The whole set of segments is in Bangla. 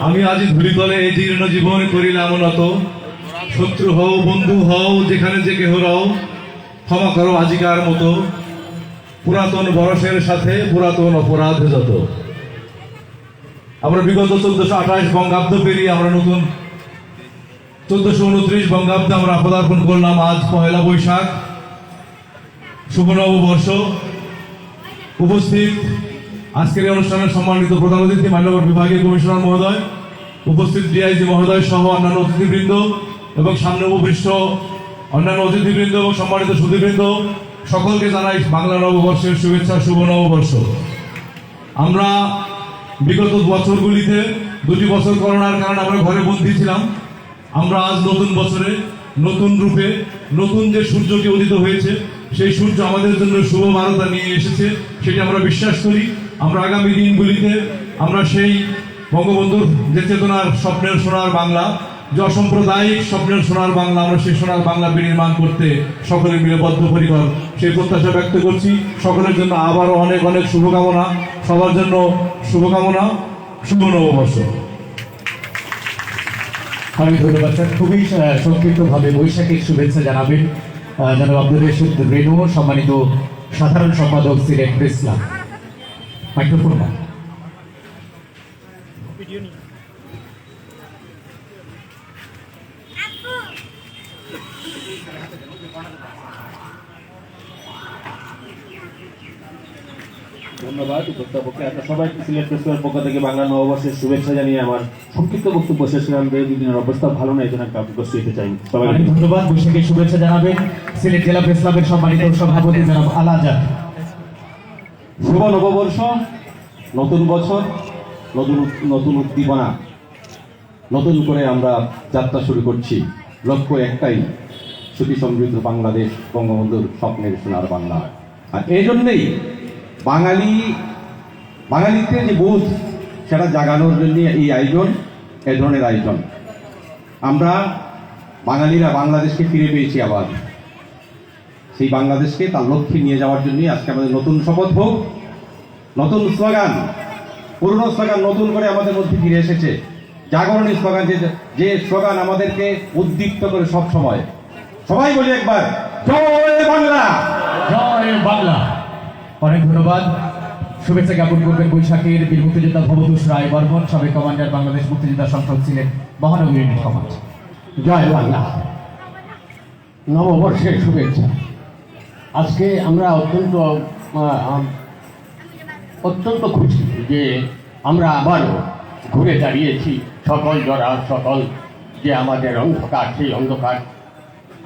আমি আজ ধুলিতলে এই জীর্ণ জীবন করিলাম নত, শত্রু হও বন্ধু হও যেখানে যে কেহ রও, ক্ষমা করো আজিকার মতো, পুরাতন বরসের সাথে পুরাতন অপরাধ যত। আমরা বিগত 1428 বঙ্গাব্দ পেরিয়ে আমরা নতুন 1429 বঙ্গাব্দে আমরা পদার্পণ করলাম। আজ পহেলা বৈশাখ, শুভ নববর্ষ। উপস্থিত আজকের এই অনুষ্ঠানের সম্মানিত প্রধান অতিথি মান্যবর বিভাগীয় কমিশনার মহোদয়, উপস্থিত ডিআইজি মহোদয় সহ অন্যান্য অতিথিবৃন্দ এবং সামনে উপবিষ্ট অন্যান্য অতিথিবৃন্দ এবং সম্মানিত সুধীবৃন্দ, সকলকে জানাই বাংলা নববর্ষের শুভেচ্ছা, শুভ নববর্ষ। আমরা বিগত বছরগুলিতে 2টি বছর করোনার কারণে আমরা ঘরে বন্দী ছিলাম। আমরা আজ নতুন বছরে নতুন রূপে নতুন যে সূর্যকে উদিত হয়েছে, সেই সূর্য আমাদের জন্য শুভ বার্তা নিয়ে এসেছে, সেটা আমরা বিশ্বাস করি। আমরা আগামী দিনগুলিতে আমরা সেই বঙ্গবন্ধুর যে চেতনার স্বপ্নের সোনার বাংলা, যে অসাম্প্রদায়িক স্বপ্নের সোনার বাংলা, আমরা সেই সোনার বাংলা বিনির্মাণ করতে সকলে মিলে বদ্ধপরিকর, সেই প্রত্যাশা ব্যক্ত করছি। সকলের জন্য আবারও অনেক অনেক শুভকামনা, সবার জন্য শুভকামনা, শুভ নববর্ষ। আমি ধন্যবাদ স্যার। খুবই সংক্ষিপ্তভাবে বৈশাখের শুভেচ্ছা জানাবেন জনাব আব্দুর রশিদ রেনু, সম্মানিত সাধারণ সম্পাদক সিলেট প্রেস ক্লাব। মাইক্রোফোন। ধন্যবাদ উপস্থাপককে। আপনার সবাইকে সিলেট প্রেস ক্লাবের পক্ষ থেকে বাংলা নববর্ষের শুভেচ্ছা জানিয়ে আমার সংক্ষিপ্ত বক্তব্য শেষ করলাম। দুদিনের অবস্থা ভালো না, এই জন্য একটা অগ্রস্ত হতে চাই। সবাইকে ধন্যবাদ। বৈশাখের শুভেচ্ছা জানাবেন সিলেট জেলা প্রেস ক্লাবের সম্মানিত সভাপতি জনাব আল আজাদ। শুভ নববর্ষ, নতুন বছর, নতুন উদ্দীপনা, নতুন করে আমরা যাত্রা শুরু করছি। লক্ষ্য একটাই, সুখী সমৃদ্ধ বাংলাদেশ, বঙ্গবন্ধুর স্বপ্নের সোনার বাংলা। আর এই জন্যেই বাঙালিত্বের যে বোধ, সেটা জাগানোর জন্য এই আয়োজন, এই ধরনের আয়োজন। আমরা বাঙালিরা বাংলাদেশকে ফিরে পেয়েছি আবার। সেই বাংলাদেশকে তার লক্ষ্যে নিয়ে যাওয়ার জন্যই আজকে আমাদের নতুন শপথ হোক, নতুন স্লোগান, পুরনো স্লোগান নতুন করে আমাদের মধ্যে ফিরে এসেছে। জাগরণী স্লোগান, যে স্লোগান আমাদেরকে উদ্দীপ্ত করে সব সময়। সবাই বলি একবার, জয় বাংলা, জয় বাংলা। অনেক ধন্যবাদ। শুভেচ্ছা জ্ঞাপন করবেন বৈশাখের বীর মুক্তিযোদ্ধা ভবতোষ রায় বর্মন, সাবেক কমান্ডার, বাংলাদেশ মুক্তিযোদ্ধা সংসদ সিলেট মহানগর ইউনিট সমাজ। জয় বাংলা, নববর্ষের শুভেচ্ছা। আজকে আমরা অত্যন্ত খুশি যে আমরা আবারও ঘুরে দাঁড়িয়েছি। সকল জরা, সকল যে আমাদের অন্ধকার, সেই অন্ধকার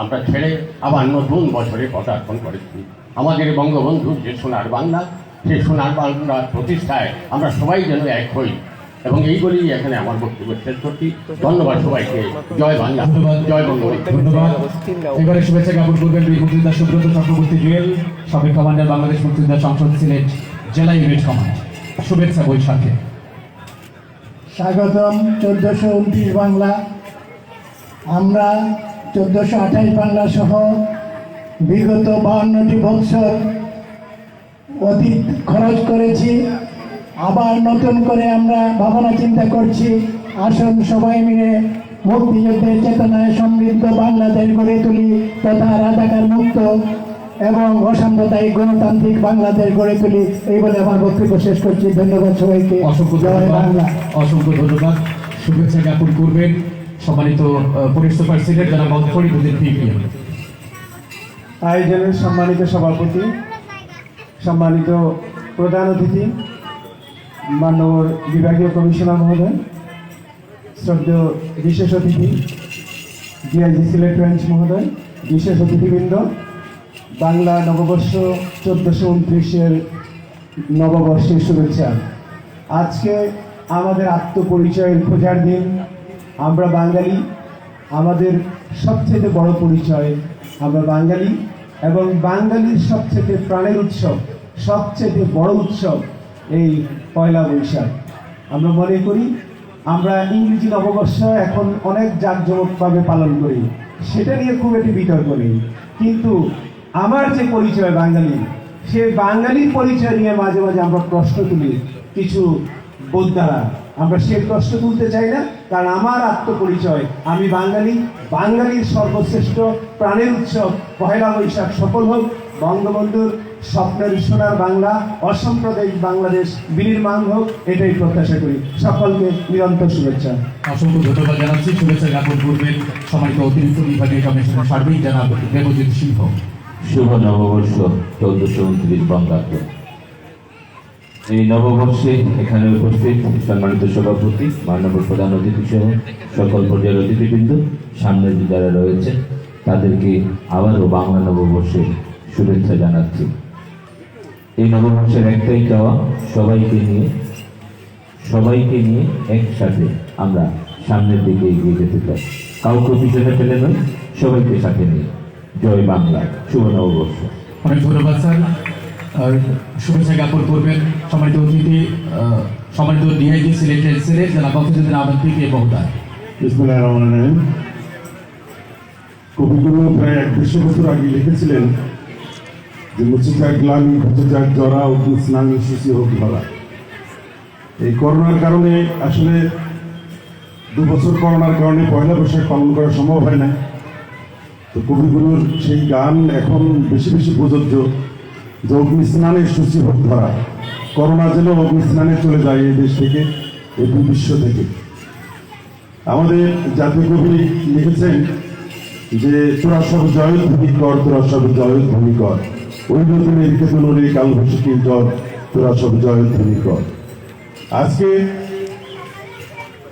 আমরা ছেড়ে আবার নতুন বছরে পদার্পণ করেছি। আমাদের বঙ্গবন্ধুর যে সোনার বাংলা, সেই সোনার বাংলার প্রতিষ্ঠায় আমরা সবাই যেন এক হই, এবং এই বলেই এখানে আমার বক্তব্য শেষ করছি। ধন্যবাদ সবাইকে। জয় বাংলা, জয় বঙ্গবন্ধু। ধন্যবাদ। এবারে শুভেচ্ছা জ্ঞাপন করবেন বীর মুক্তিযোদ্ধা সুব্রত চক্রবর্তী জুয়েল, সাবেক কমান্ডার, বাংলাদেশ মুক্তিযোদ্ধা সংসদ সিলেট জেলা ইউনিট কমান্ড। শুভেচ্ছা বৈশাখে। স্বাগতম 1429 বাংলা। আমরা 1428 বাংলা সহ বিগত 52টি বছর অতীত খরচ করেছি। আবার নতুন করে আমরা ভাবনা চিন্তা করছি। আসুন সবাই মিলে মুক্তিযুদ্ধের চেতনায় সমৃদ্ধ বাংলাদেশ গড়ে তুলি, তথা রাজাকার মুক্ত এবং অসাম্প্রদায়িক গণতান্ত্রিক বাংলাদেশ গড়ে তুলি। এই বলে আমার বক্তব্য শেষ করছি। ধন্যবাদ সবাইকে। অসংখ্য জয় বাংলা। অসংখ্য ধন্যবাদ। শুভেচ্ছা জ্ঞাপন করবেন সম্মানিত পুলিশ সুপার সিলেট জনাব ফরিদুদ্দিন পিপিএম। আয়োজনের সম্মানিত সভাপতি, সম্মানিত প্রধান অতিথি, মাননীয় বিভাগীয় কমিশনার মহোদয়, শ্রদ্ধেয় বিশেষ অতিথি ডিআইজি সিলেট রেঞ্জ মহোদয়, বিশেষ অতিথিবৃন্দ, বাংলা নববর্ষ 1429 নববর্ষের শুভেচ্ছা। আজকে আমাদের আত্মপরিচয়ের খোঁজার দিন। আমরা বাঙালি, আমাদের সবচেয়ে বড় পরিচয় আমরা বাঙালি, এবং বাঙালির সবচেয়ে প্রাণের উৎসব, সবচেয়ে বড় উৎসব এই পয়লা বৈশাখ। আমরা মনে করি আমরা ইংরেজি নববর্ষ এখন অনেক জাঁকজমকভাবে পালন করি, সেটা নিয়ে খুব একটি বিতর্ক নেই। কিন্তু আমার যে পরিচয় বাঙালি, সে বাঙালির পরিচয় নিয়ে মাঝে মাঝে আমরা প্রশ্ন তুলি। কিছু বোধ দ্বারা। আমরা সে প্রশ্ন তুলতে চাই না, কারণ আমার আত্মপরিচয়, আমি বাঙালি, বাঙালির সর্বশ্রেষ্ঠ প্রাণের উৎসব পহেলা বৈশাখ সফল হোক, বঙ্গবন্ধুর স্বপ্নের সোনার বাংলা, অসাম্প্রদায়িক বাংলাদেশ বিনির্মাণ হোক, এটাই প্রত্যাশা করি। সকলকে নিরন্তর শুভেচ্ছা। অসংখ্য ধন্যবাদ জানাচ্ছি। শুভেচ্ছা জ্ঞাপন করবেন সম্মানিত অতিরিক্ত বিভাগীয় কমিশনার সার্বিক জনাব দেবজিৎ সিংহ। শুভ নববর্ষ 1429 বঙ্গাব্দ। এই নববর্ষে এখানে উপস্থিত সম্মানিত সভাপতি, মাননীয় প্রধান অতিথি সহ সকল পর্যায়ের অতিথিবৃন্দ, সামনে যারা রয়েছে তাদেরকে আবারও বাংলা নববর্ষের শুভেচ্ছা জানাচ্ছি। এই নববর্ষের একটাই চাওয়া, সবাইকে নিয়ে একসাথে আমরা সামনের দিকে এগিয়ে যেতে চাই। কাউকে পিছনে ফেলে নয়, সবাইকে সাথে নিয়ে। জয় বাংলা, শুভ নববর্ষ। অনেক ধন্যবাদ স্যার। আর শুভেচ্ছা জ্ঞাপন করবেন সম্মানিত অতিথি, সম্মানিত ডিআইজি সিলেটের সিলেট জনাব মফিজুদ্দিন আহমেদ পিকে মহোদয়। বিসমিল্লাহির রহমানির রহিম। কবিগুরু প্রায় 100 বছর আগে লিখেছিলেন যে মুছে যাক গ্লানি, ঘুচে যাক জরা, অগ্নি স্নানি সুশি হোক ধরা। এই করোনার কারণে আসলে 2 বছর করোনার কারণে পয়লা বৈশাখ পালন করা সম্ভব হয় না। তো কবিগুরুর সেই গান এখন বেশি বেশি প্রযোজ্য যে অগ্নি স্নানের সুশি হোক ধরা। করোনা যেন অগ্নি স্নানে চলে যায় এই দেশ থেকে, এই বিশ্ব থেকে। আমাদের জাতীয় কবি লিখেছেন যে তোরা সব জয়ধ্বনি কর, তোরা সব জয়ধ্বনি কর, ওই নতুনের কেতনের কালবৈশাখীর জ্বর, তোরা সব জয়ধ্বনি কর। আজকে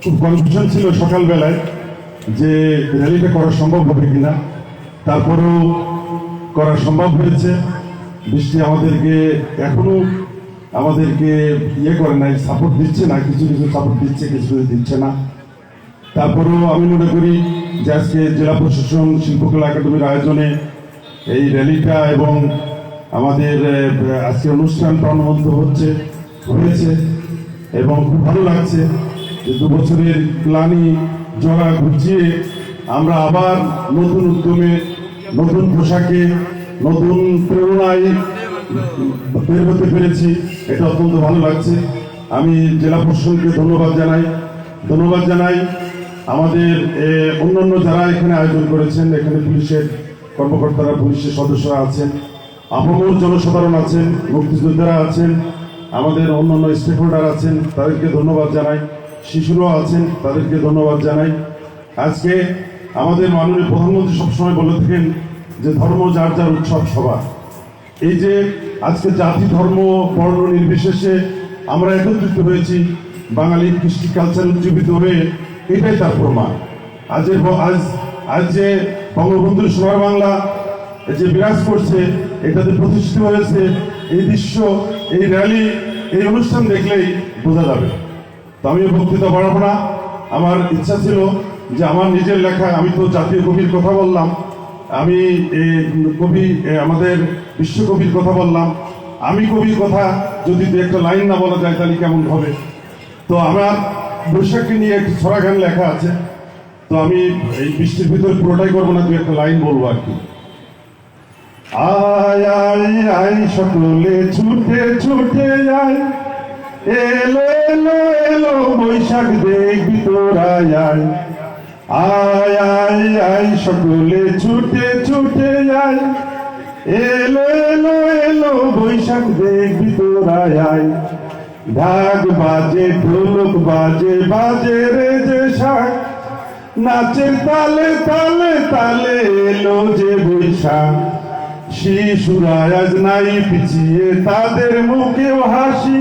খুব কনফিউশন ছিল সকালবেলায় যে র্যালিটা করা সম্ভব হবে কিনা, তারপরেও করা সম্ভব হয়েছে। বৃষ্টি আমাদেরকে ইয়ে করে নাই, সাপোর্ট দিচ্ছে না, কিছু কিছু সাপোর্ট দিচ্ছে, কিছু কিছু দিচ্ছে না। তারপরেও আমি মনে করি যে আজকে জেলা প্রশাসন শিল্পকলা একাডেমির আয়োজনে এই র্যালিটা এবং আমাদের আজকে অনুষ্ঠান প্রাণবন্ত হয়েছে এবং খুব ভালো লাগছে যে 2 বছরের গ্লানি জড়া ঘুচিয়ে আমরা আবার নতুন উদ্যমে, নতুন পোশাকে, নতুন প্রেরণায় বের হতে পেরেছি। এটা অত্যন্ত ভালো লাগছে। আমি জেলা প্রশাসনকে ধন্যবাদ জানাই। আমাদের অন্যান্য যারা এখানে আয়োজন করেছেন, এখানে পুলিশের কর্মকর্তারা, পুলিশের সদস্যরা আছেন, আপামর জনসাধারণ আছেন, মুক্তিযোদ্ধারা আছেন, আমাদের অন্যান্য স্টেক হোল্ডার আছেন, তাদেরকে ধন্যবাদ জানাই। শিশুরাও আছেন, তাদেরকে ধন্যবাদ জানাই। আজকে আমাদের মাননীয় প্রধানমন্ত্রী সবসময় বলে থাকেন যে ধর্ম যার যার উৎসব সবার। এই যে আজকে জাতি, ধর্ম, বর্ণ নির্বিশেষে আমরা একত্রিত হয়েছি, বাঙালির কৃষ্টি কালচার উজ্জীবিত হয়ে, এটাই তার প্রমাণ। আজ যে বঙ্গবন্ধুর সোনার বাংলা যে বিরাজ করছে, এটাতে প্রতিষ্ঠিত হয়েছে, এই দৃশ্য, এই র্যালি, এই অনুষ্ঠান দেখলেই বোঝা যাবে। তো আমি বক্তৃতা বাড়াবো না। আমার ইচ্ছা ছিল যে আমার নিজের লেখা, আমি তো জাতীয় কবির কথা বললাম, আমি আমাদের বিশ্বকবির কথা বললাম, আমি কবির কথা যদি 2-1 লাইন না বলা যায় তাহলে কেমন হবে। তো আমার বৈশাখকে নিয়ে একটি ছড়া গান লেখা আছে, তো আমি এই বৃষ্টির ভিতরে পুরোটাই করবো না, 2-1 লাইন বলবো আর কি। আয় আয় আয় সকলে ছুটে ছুটে যায়, এলো এলো এলো বৈশাখ দেখবি তোরা আয়। আয় আয় আয় সকলে ছুটে ছুটে যায়, এলো এলো এলো বৈশাখ দেখবি তোরা আয়। ঢাক বাজে, ঢোলক বাজে, বাজে রে যে শাক, নাচের তালে তালে তালে এলো যে বৈশাখ। শিশুরা আজ নাই পিছিয়ে, তাদের মুখেও হাসি,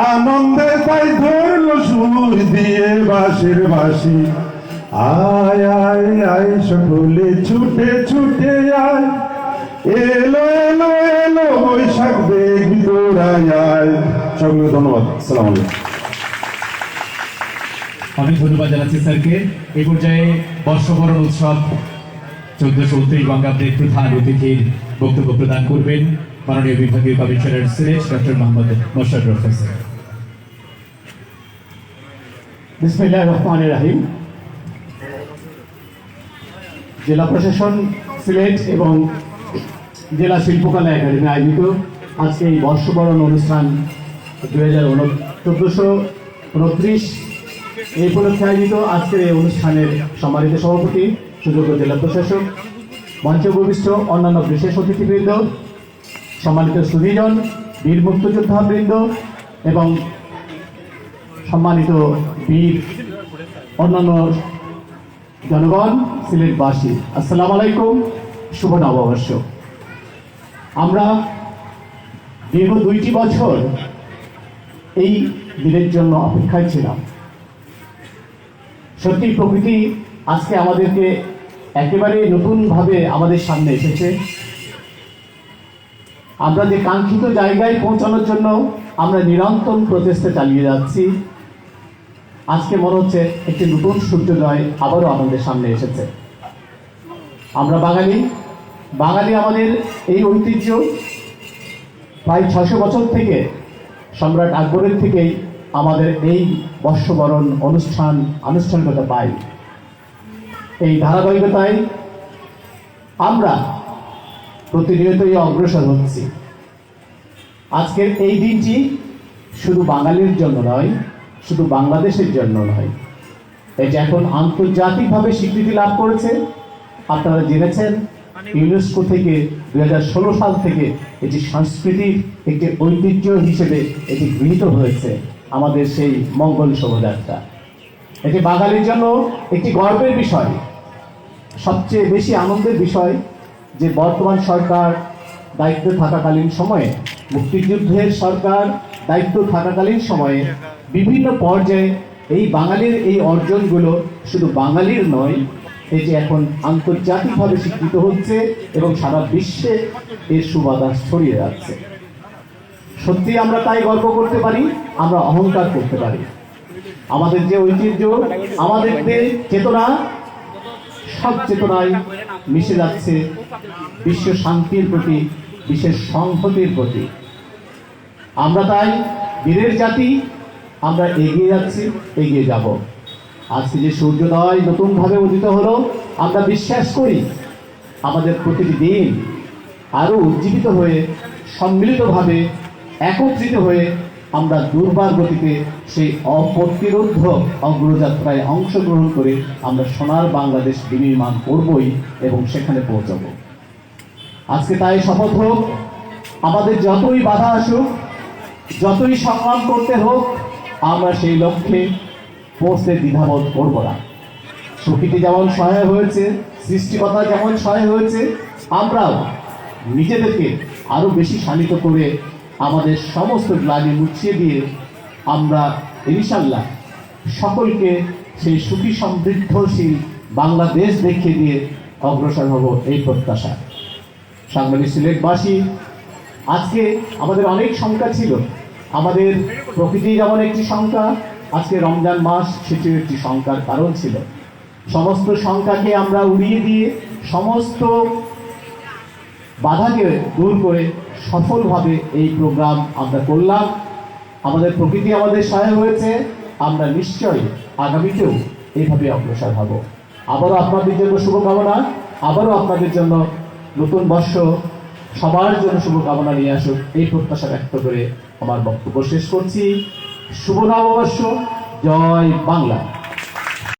আনন্দে তাই ধরলো সুর দিয়ে বাঁশের বাঁশি। আয় আয় আয় সকলে ছুটে ছুটে আয়, এলো এলো এলো বৈশাখ দেখবি তোরা আয়। সকলকে ধন্যবাদ। আসসালামু আলাইকুম। অনেক ধন্যবাদ জানাচ্ছি স্যারকে। এই পর্যায়ে বর্ষবরণ উৎসব 1429 বঙ্গাব্দের প্রধান অতিথির বক্তব্য প্রদান করবেন মাননীয় বিভাগীয় কমিশনার সিলেট ডক্টর মোহাম্মদ মোশাররফ হোসেন। বিসমিল্লাহির রহমানির রহিম। জেলা প্রশাসন সিলেট এবং জেলা শিল্পকলা একাডেমি আয়োজিত আজকে এই বর্ষবরণ অনুষ্ঠান 1429 29 এই উপলক্ষে আয়োজিত আজকের এই অনুষ্ঠানের সম্মানিত সভাপতি, সুযোগ্য জেলা প্রশাসক, মঞ্চ উপবিষ্ট অন্যান্য বিশেষ অতিথিবৃন্দ, সম্মানিত সুধীজন, বীর মুক্তিযোদ্ধাবৃন্দ এবং সম্মানিত বীর অন্যান্য জনগণ, সিলেটবাসী, আসসালামু আলাইকুম, শুভ নববর্ষ। আমরা দীর্ঘ 2টি বছর এই দিনের জন্য অপেক্ষায় ছিলাম। সত্যি প্রকৃতি আজকে আমাদেরকে একেবারে নতুনভাবে আমাদের সামনে এসেছে। আমরা যে কাঙ্ক্ষিত জায়গায় পৌঁছানোর জন্য আমরা নিরন্তর প্রচেষ্টা চালিয়ে যাচ্ছি, আজকে মনে হচ্ছে একটি নতুন সূর্যোদয় আবারও আমাদের সামনে এসেছে। আমরা বাঙালি আমাদের এই ঐতিহ্য প্রায় 600 বছর থেকে, সম্রাট আকবরের থেকেই আমাদের এই বর্ষবরণ আনুষ্ঠানিকতা পাই। এই ধারাবাহিকতায় আমরা প্রতিনিয়তই অগ্রসর হচ্ছি। আজকের এই দিনটি শুধু বাঙালির জন্য নয়, শুধু বাংলাদেশের জন্য নয়, এটি এখন আন্তর্জাতিকভাবে স্বীকৃতি লাভ করেছে। আপনারা জেনেছেন ইউনেস্কো থেকে 2016 সাল থেকে এটি সাংস্কৃতিক একটি ঐতিহ্য হিসেবে এটি গৃহীত হয়েছে। আমাদের সেই মঙ্গল শোভাযাত্রা এটি বাঙালির জন্য একটি গর্বের বিষয়। সবচেয়ে বেশি আনন্দের বিষয় যে বর্তমান সরকার দায়িত্বে থাকাকালীন সময়ে, মুক্তিযুদ্ধের সরকার দায়িত্ব থাকাকালীন সময়ে বিভিন্ন পর্যায়ে এই বাঙালির এই অর্জনগুলো শুধু বাঙালির নয়, এই যে এখন আন্তর্জাতিকভাবে স্বীকৃত হচ্ছে এবং সারা বিশ্বে এর সুবাতাস ছড়িয়ে যাচ্ছে। সত্যি আমরা তাই গর্ব করতে পারি, আমরা অহংকার করতে পারি। আমাদের যে ঐতিহ্য, আমাদের যে চেতনা, সব চেতনায় মিশে যাচ্ছে বিশ্ব শান্তির প্রতি, বিশ্বের সংহতির প্রতি। আমরা তাই বীরের জাতি, আমরা এগিয়ে যাচ্ছি, এগিয়ে যাব। আজকে যে সূর্যোদয় নতুনভাবে উদিত হলো, আমরা বিশ্বাস করি আমাদের প্রতিটি দিন আরো উজ্জীবিত হয়ে, সম্মিলিতভাবে একত্রিত হয়ে আমরা দুর্বার গতিতে সেই অপ্রতিরোধ অগ্রযাত্রায় অংশগ্রহণ করে আমরা সোনার বাংলাদেশ বিনির্মাণ করবই এবং সেখানে পৌঁছাবো। আজকে তাই শপথ হোক, আমাদের যতই বাধা আসুক, যতই সংগ্রাম করতে হোক, আমরা সেই লক্ষ্যে পৌঁছতে দ্বিধাবোধ করব না। প্রকৃতি যেমন সহায় হয়েছে, সৃষ্টিকর্তা যেমন সহায় হয়েছে, আমরাও নিজেদেরকে আরো বেশি শানিত করে আমাদের সমস্ত গ্লানি মুছিয়ে দিয়ে আমরা ইনশাল্লাহ সকলকে সেই সুখী সমৃদ্ধশীল বাংলাদেশ দেখিয়ে দিয়ে অগ্রসর হব, এই প্রত্যাশা। সাংবাদিক সিলেটবাসী, আজকে আমাদের অনেক সংখ্যা ছিল। আমাদের প্রকৃতি যেমন একটি সংখ্যা, আজকে রমজান মাস সেটিও একটি সংখ্যার কারণ ছিল। সমস্ত সংখ্যাকে আমরা উড়িয়ে দিয়ে, সমস্ত বাধাকে দূর করে সফলভাবে এই প্রোগ্রাম আমরা করলাম। আমাদের প্রকৃতি আমাদের সহায় হয়েছে, আমরা নিশ্চয়ই আগামীতেও এইভাবে অগ্রসর হব। আবারও আপনাদের জন্য শুভকামনা, আবারও আপনাদের জন্য নতুন বর্ষ সবার জন্য শুভকামনা নিয়ে আসুক, এই প্রত্যাশা ব্যক্ত করে আমার বক্তব্য শেষ করছি। শুভ নববর্ষ, জয় বাংলা।